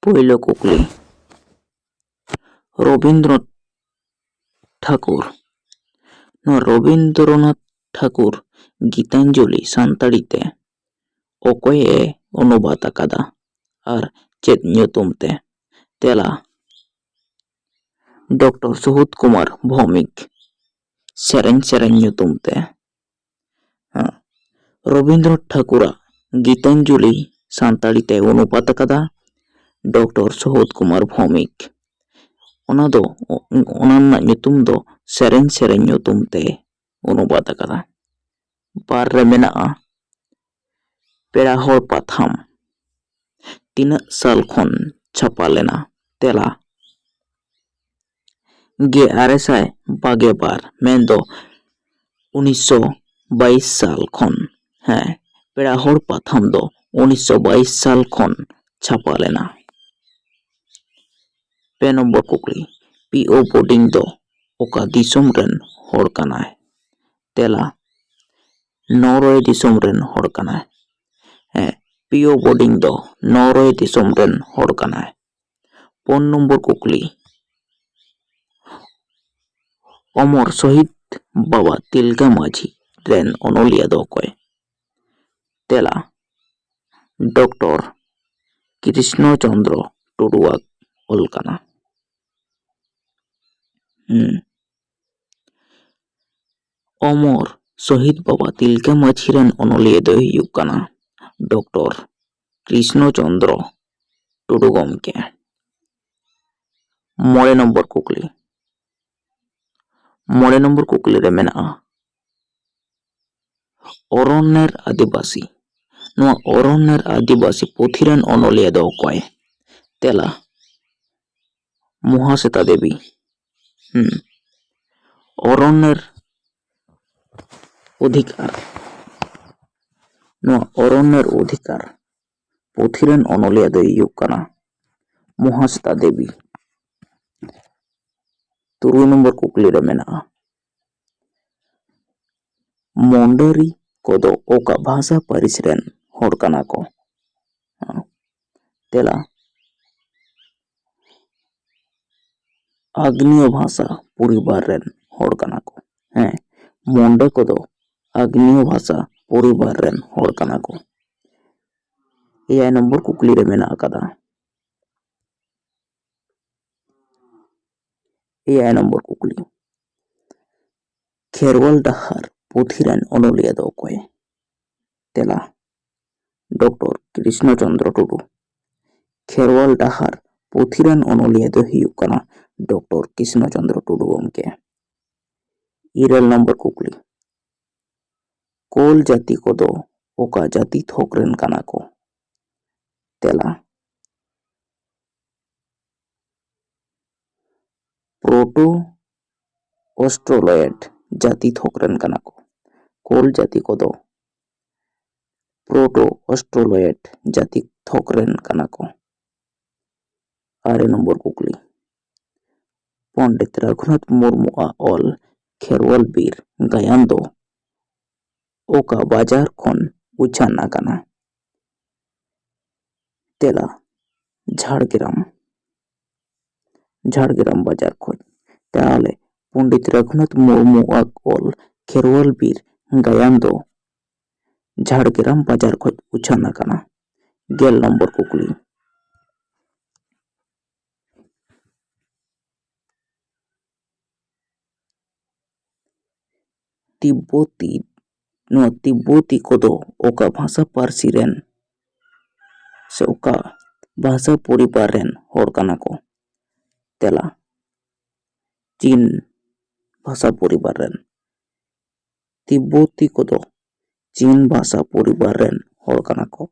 पहले कुकली रवींद्रनाथ ठाकुर रवींद्रनाथ ठाकुर गीतांजलि सानताड़ी ते ओकोये अनुवाद अकादा और चेद ᱧᱩᱛᱩᱢ ते तेला डॉक्टर सुहुद कुमार भौमिक सेरेन सेरेन ᱧᱩᱛᱩᱢ ते रवींद्रनाथ ठाकुर गीतांजलि सानताड़ी ते अनुवाद अकादा डॉक्टर सुहुद कुमार भौमिक ओना ᱧᱩᱛᱩᱢ दो सेरेन सेरेन ᱧᱩᱛᱩᱢ ते अनुवाद अकादा। बार रे मेनाआ पेड़ा हर पाथाम तीना साल खन छापा लेना तेला 1922 मेन दो 1922 साल खन पेड़ा हर पाथाम दो 1922 साल खन छापा लेना। पे नम्बर कुकली पीओ बोर्डिंग दो ओका दिसोम रेन हर कनाय तेला नॉर्वे दिसोम रेन हर कनाय पीओ बोर्डिंग दो नॉर्वे दिसोम रेन हर कनाय। 4 नम्बर कुकली अमर शहीद बाबा तिलका माझी रेन अनलिया दो अकय तेला डॉक्टर कृष्ण चंद्र टुडुआग ऑल कना। अमर शहीद बाबा तिलका माझी रेन अनलिया दो हुयुग कना डॉक्टर कृष्ण चंद्र टुडू गमके। 9 नम्बर कुकली रे मेना अरण्यर आदिवासी अरण्यर आदिवासी पुथी रेन अनलिया दो अकय तेला महाश्वेता देवी। अरण्यर अधिकार पुथी रेन अनलिया दो हुयुग कना महाश्वेता देवी। 3 नम्बर कुकली रे मेना मंडरी कोदो ओका भाषा पारिस रेन हर कना को तेला आग्नेय भाषा परिवार रेन हर कना को मंडे कोदो आग्नेय भाषा परिवार रेन हर कना को। 9 नम्बर कुकली रे मेना अकादा 9 नम्बर कुकली खेरवाल डाहार पुथी रेन अनलिया दो अकय तेला डॉक्टर कृष्ण चंद्र टुडू। खेरवाल डाहार पुथी रेन अनलिया दो हुयुग कना डॉक्टर कृष्ण चंद्र टुडू गमके। 9 नम्बर कुकली कोल जाति कोदो ओका जाति थोक रेन कना को तेला प्रोटो ऑस्ट्रेलॉयड जाति थोक रेन कना को कोल जाति कोदो प्रोटो ऑस्ट्रेलॉयड जाति थोक रेन कना को। 8 नम्बर कुकली पंडित रघुनाथ मुर्मू ऑल खेरवाल बीर गायन दो ओका बाजार खन उछान आकाना तेला झाड़ग्राम बाजार खन ताहले पंडित रघुनाथ मुर्मू ऑल खेरवाल बीर गायन दो झाड़ग्राम बाजार खन उछान आकाना। 11 नम्बर कुकली तिब्बती कोदो ओका भाषा पारसी रेन से ओका भाषा परिवार रेन हर कना को तेला चीन भाषा परिवार रेन तिब्बती कोदो चीन भाषा परिवार रेन हर कना को।